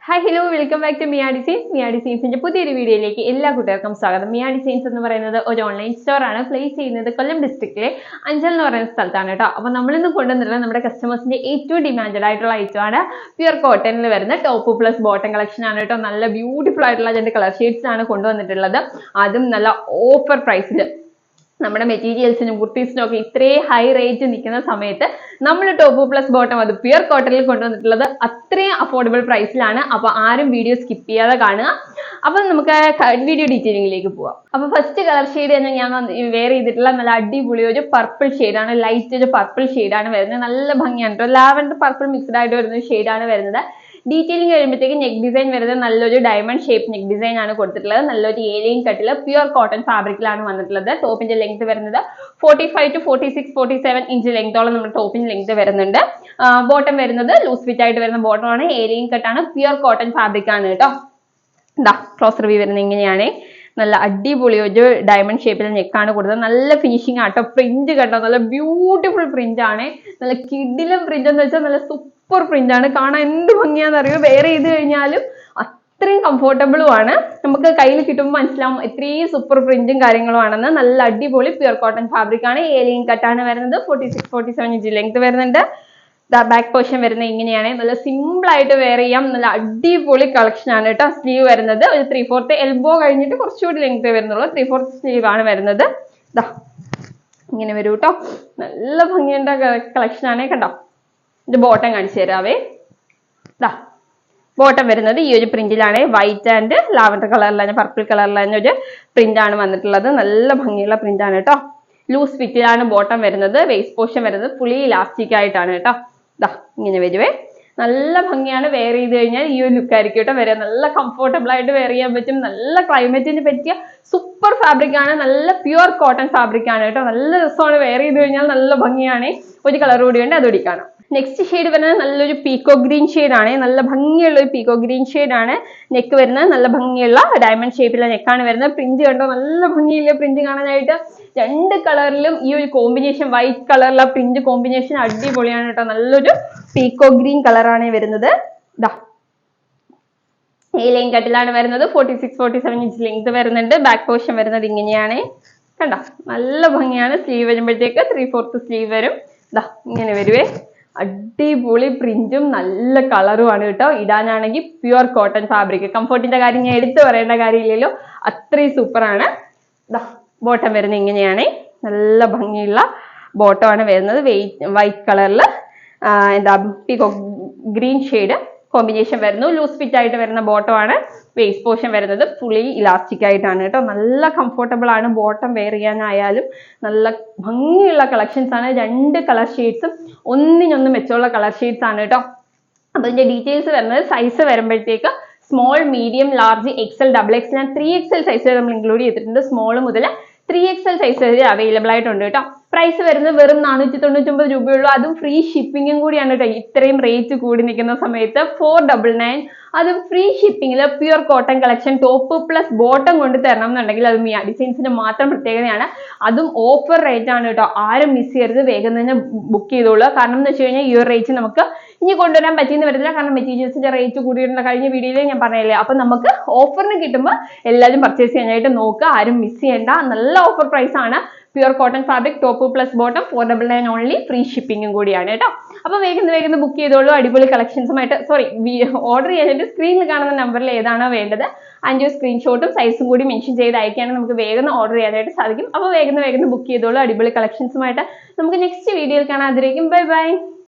Hi hello welcome back to Mia designs. Mia ഡിസൈൻസിന്റെ പുതിയൊരു വീഡിയോയിലേക്ക് എല്ലാ കൂട്ടുകാർക്കും സ്വാഗതം. മിയ ഡിസൈൻസ് എന്ന് പറയുന്നത് ഒരു ഓൺലൈൻ സ്റ്റോർ ആണ്. പ്ലേസ് ചെയ്യുന്നത് കൊല്ലം ഡിസ്ട്രിക്റ്റിലെ അഞ്ചൽ എന്ന് പറയുന്ന സ്ഥലത്താണ് കേട്ടോ. അപ്പോൾ നമ്മളിന്ന് കൊണ്ടുവന്നിട്ടുള്ള നമ്മുടെ കസ്റ്റമേഴ്സിന്റെ ഏറ്റവും ഡിമാൻഡഡ് ആയിട്ടുള്ള ഐറ്റം ആണ് പ്യുർ കോട്ടണിൽ വരുന്ന ടോപ്പ് പ്ലസ് ബോട്ടം കളക്ഷൻ ആണ് കേട്ടോ. നല്ല ബ്യൂട്ടിഫുൾ ആയിട്ടുള്ള രണ്ട് കളർ ഷെയ്ഡ്സ് ആണ് കൊണ്ടുവന്നിട്ടുള്ളത്. അതും നല്ല ഓഫർ പ്രൈസിൽ. നമ്മുടെ മെറ്റീരിയൽസിനും കുർത്തീസിനും ഒക്കെ ഇത്രയും ഹൈ റേറ്റ് നിൽക്കുന്ന സമയത്ത് നമ്മൾ ടോപ്പ് പ്ലസ് ബോട്ടം അത് പ്യുർ കോട്ടണിൽ കൊണ്ടുവന്നിട്ടുള്ളത് അത്രയും അഫോർഡബിൾ പ്രൈസിലാണ്. അപ്പൊ ആരും വീഡിയോ സ്കിപ്പ് ചെയ്യാതെ കാണുക. അപ്പൊ നമുക്ക് വീഡിയോ ഡീറ്റെയിലിംഗിലേക്ക് പോവാം. അപ്പൊ ഫസ്റ്റ് കളർ ഷെയ്ഡ് തന്നെ ഞാൻ വെയർ ചെയ്തിട്ടുള്ള നല്ല അടിപൊളി ഒരു പർപ്പിൾ ഷെയ്ഡാണ്. ലൈറ്റ് ഒരു പർപ്പിൾ ഷെയ്ഡാണ് വരുന്നത്. നല്ല ഭംഗിയാണ് കേട്ടോ. ലാവൻഡർ പർപ്പിൾ മിക്സ്ഡ് ആയിട്ട് വരുന്ന ഷെയ്ഡാണ് വരുന്നത്. ഡീറ്റെയിലിംഗ് കഴിയുമ്പോഴത്തേക്ക് നെക്ക് ഡിസൈൻ വരുന്നത് നല്ലൊരു ഡയമണ്ട് ഷേപ്പ് നെക്ക് ഡിസൈൻ ആണ് കൊടുത്തിട്ടുള്ളത്. നല്ലൊരു ഏലിയൻ കട്ടില് പ്യുർ കോട്ടൺ ഫാബ്രിക്കിലാണ് വന്നിട്ടുള്ളത്. ടോപ്പിന്റെ ലെങ്ത് വരുന്നത് 45 to 46, 47 ഇഞ്ച് ലെങ്തോളം നമ്മുടെ ടോപ്പിന്റെ ലെങ്ത് വരുന്നുണ്ട്. ബോട്ടം വരുന്നത് ലൂസ് ഫിറ്റ് ആയിട്ട് വരുന്ന ബോട്ടം ആണ്. ഏലിയൻ കട്ടാണ്. പ്യുർ കോട്ടൺ ഫാബ്രിക് ആണ് കേട്ടോ. ക്ലോസ് റിവ്യൂ വരുന്നത് ഇങ്ങനെയാണ്. നല്ല അടിപൊളി ഒരു ഡയമണ്ട് ഷേപ്പിൽ നെക്കാണ് കൊടുത്തത്. നല്ല ഫിനിഷിംഗ് ആട്ടോ. പ്രിന്റ് കണ്ടോ, നല്ല ബ്യൂട്ടിഫുൾ പ്രിന്റ് ആണ്. നല്ല കിഡിലും പ്രിന്റ് എന്ന് വെച്ചാൽ നല്ല സൂപ്പർ പ്രിന്റ് ആണ്. കാണാൻ എന്ത് ഭംഗിയാന്ന് അറിയോ. വെയർ ചെയ്ത് കഴിഞ്ഞാലും അത്രയും കംഫോർട്ടബിളും ആണ്. നമുക്ക് കയ്യിൽ കിട്ടുമ്പോൾ മനസ്സിലാവും ഇത്രയും സൂപ്പർ പ്രിന്റും കാര്യങ്ങളും ആണെന്ന്. നല്ല അടിപൊളി പ്യുർ കോട്ടൺ ഫാബ്രിക് ആണ്. ഏലിയൻ കട്ടാണ് വരുന്നത്. 46, 47 ഇഞ്ച് ലെങ്ത് വരുന്നുണ്ട്. ബാക്ക് പോർഷൻ വരുന്നത് ഇങ്ങനെയാണ്. നല്ല സിമ്പിൾ ആയിട്ട് വെയർ ചെയ്യാം. നല്ല അടിപൊളി കളക്ഷൻ ആണ് കേട്ടോ. സ്ലീവ് വരുന്നത് ഒരു 3/4 എൽബോ കഴിഞ്ഞിട്ട് കുറച്ചുകൂടി ലെങ്ത് വരുന്നുള്ളൂ. 3/4 സ്ലീവ് ആണ് വരുന്നത്. ഇങ്ങനെ വരും കേട്ടോ. നല്ല ഭംഗിയുള്ള കളക്ഷൻ ആണ് കേട്ടോ. ഇത് ബോട്ടം കാണിച്ചു തരാവേ. ബോട്ടം വരുന്നത് ഈ ഒരു പ്രിന്റിലാണ്. വൈറ്റ് ആൻഡ് ലാവൻഡർ കളറിലാണ്, പർപ്പിൾ കളറിലാണ് ഒരു പ്രിന്റ് ആണ് വന്നിട്ടുള്ളത്. നല്ല ഭംഗിയുള്ള പ്രിന്റ് ആണ് കേട്ടോ. ലൂസ് ഫിറ്റിലാണ് ബോട്ടം വരുന്നത്. വേസ്റ്റ് പോർഷൻ വരുന്നത് ഫുള്ളി ഇലാസ്റ്റിക് ആയിട്ടാണ് കേട്ടോ. ഇങ്ങനെ വരുവേ. നല്ല ഭംഗിയാണ്. വെയർ ചെയ്ത് കഴിഞ്ഞാൽ ഈ ഒരു ലുക്ക് ആയിരിക്കും കേട്ടോ വരിക. നല്ല കംഫോർട്ടബിൾ ആയിട്ട് വെയർ ചെയ്യാൻ പറ്റും. നല്ല ക്ലൈമറ്റിന് പറ്റിയ സൂപ്പർ ഫാബ്രിക് ആണ്. നല്ല പ്യുർ കോട്ടൺ ഫാബ്രിക് ആണ് കേട്ടോ. നല്ല രസമാണ്. വെയർ ചെയ്ത് കഴിഞ്ഞാൽ നല്ല ഭംഗിയാണ്. ഒരു കളർ കൂടി ഉണ്ട്, അതുകൂടി കാണാം. നെക്സ്റ്റ് ഷെയ്ഡ് വരുന്നത് നല്ലൊരു പീക്കോ ഗ്രീൻ ഷെയ്ഡ് ആണ്. നല്ല ഭംഗിയുള്ള ഒരു പീക്കോ ഗ്രീൻ ഷെയ്ഡ് ആണ്. നെക്ക് വരുന്നത് നല്ല ഭംഗിയുള്ള ഡയമണ്ട് ഷേപ്പിലുള്ള നെക്കാണ് വരുന്നത്. പ്രിന്റ് കണ്ടോ, നല്ല ഭംഗിയുള്ള പ്രിന്റ് കാണാനായിട്ട്. രണ്ട് കളറിലും ഈ ഒരു കോമ്പിനേഷൻ, വൈറ്റ് കളറിലെ പ്രിന്റ് കോമ്പിനേഷൻ അടിപൊളിയാണ് കേട്ടോ. നല്ലൊരു പീക്കോ ഗ്രീൻ കളറാണ് വരുന്നത്. ഏലിയൻ കട്ടിലാണ് വരുന്നത്. 46, 47 ഇഞ്ച് ലെങ്ത് വരുന്നുണ്ട്. ബാക്ക് പോർഷൻ വരുന്നത് ഇങ്ങനെയാണ്. കണ്ടോ, നല്ല ഭംഗിയാണ്. സ്ലീവ് വരുമ്പോഴത്തേക്ക് 3/4 സ്ലീവ് വരും. ഇങ്ങനെ വരുവേ. അടിപൊളി പ്രിന്റും നല്ല കളറുമാണ് കേട്ടോ. ഇടാനാണെങ്കിൽ പ്യുർ കോട്ടൺ ഫാബ്രിക്. കംഫോർട്ടിന്റെ കാര്യം ഞാൻ എടുത്തു പറയേണ്ട കാര്യമില്ലല്ലോ, അത്രയും സൂപ്പറാണ്. ബോട്ടം വരുന്നത് ഇങ്ങനെയാണ്. നല്ല ഭംഗിയുള്ള ബോട്ടം ആണ് വരുന്നത്. വൈറ്റ് കളറിൽ പീകോ ഗ്രീൻ ഷെയ്ഡ് കോമ്പിനേഷൻ വരുന്നു. ലൂസ് ഫിറ്റ് ആയിട്ട് വരുന്ന ബോട്ടം ആണ്. വേസ്റ്റ് പോർഷൻ വരുന്നത് ഫുള്ളി ഇലാസ്റ്റിക് ആയിട്ടാണ് കേട്ടോ. നല്ല കംഫോർട്ടബിൾ ആണ്. ബോട്ടം വെയർ ചെയ്യാനായാലും നല്ല ഭംഗിയുള്ള കളക്ഷൻസ് ആണ്. രണ്ട് കളർ ഷെയ്ഡ്സും ഒന്നിനൊന്ന് മെച്ചമുള്ള കളർ ഷെയ്ഡ്സ് ആണ് കേട്ടോ. അപ്പൊ ഇതിന്റെ ഡീറ്റെയിൽസ് വരുന്നത് സൈസ് വരുമ്പോഴത്തേക്ക് small, medium, large, XL, XXL and 3XL size നമ്മൾ ഇൻക്ലൂഡ് ചെയ്തിട്ടുണ്ട്. സ്മോൾ മുതൽ 3XL സൈസ് വരെ അവൈലബിൾ ആയിട്ടുണ്ട് കേട്ടോ. പ്രൈസ് വരുന്നത് വെറും 499 രൂപയുള്ളൂ. അതും ഫ്രീ ഷിപ്പിംഗും കൂടിയാണ് കേട്ടോ. ഇത്രയും റേറ്റ് കൂടി നിൽക്കുന്ന സമയത്ത് 499, അതും ഫ്രീ ഷിപ്പിംഗിൽ pure cotton collection top plus bottom കൊണ്ട് തരണം എന്നുണ്ടെങ്കിൽ അത് മിയ ഡിസൈൻസിന്റെ മാത്രം പ്രത്യേകതയാണ്. അതും ഓഫർ റേറ്റ് ആണ് കേട്ടോ. ആരും മിസ് ചെയ്യരുത്. വേഗം തന്നെ ബുക്ക് ചെയ്തോളൂ. കാരണം എന്ന് വെച്ച് കഴിഞ്ഞാൽ ഈ ഒരു റേറ്റ് നമുക്ക് ഇനി കൊണ്ടുവരാൻ പറ്റിയെന്ന് വരില്ല. കാരണം മെറ്റീരിയൽസിന്റെ റേറ്റ് കൂടിയിട്ടുള്ള കഴിഞ്ഞ വീഡിയോയിൽ ഞാൻ പറഞ്ഞില്ലേ. അപ്പൊ നമുക്ക് ഓഫറിന് കിട്ടുമ്പോൾ എല്ലാവരും പർച്ചേസ് ചെയ്യാനായിട്ട് നോക്കുക. ആരും മിസ് ചെയ്യേണ്ട. നല്ല ഓഫർ പ്രൈസ് ആണ്. Pure cotton fabric top plus bottom 499 only. Free ഷിപ്പിംഗും കൂടിയാണ് കേട്ടോ. അപ്പൊ വേഗം ബുക്ക് ചെയ്തോളൂ. അടിപൊളി കളക്ഷൻസുമായിട്ട് ഓർഡർ ചെയ്യാനായിട്ട് സ്ക്രീനിൽ കാണുന്ന നമ്പറിൽ ഏതാണോ വേണ്ടത് അതിന്റെ സ്ക്രീൻഷോട്ടും സൈസും കൂടി മെൻഷൻ ചെയ്ത് അയക്കുകയാണെങ്കിൽ നമുക്ക് വേഗം ഓർഡർ ചെയ്യാനായിട്ട് സാധിക്കും. അപ്പൊ വേഗം ബുക്ക് ചെയ്തോളൂ. അടിപൊളി കളക്ഷൻസുമായിട്ട് നമുക്ക് നെക്സ്റ്റ് വീഡിയോയിൽ കാണാം. അതിലേക്കും ബൈ ബൈ.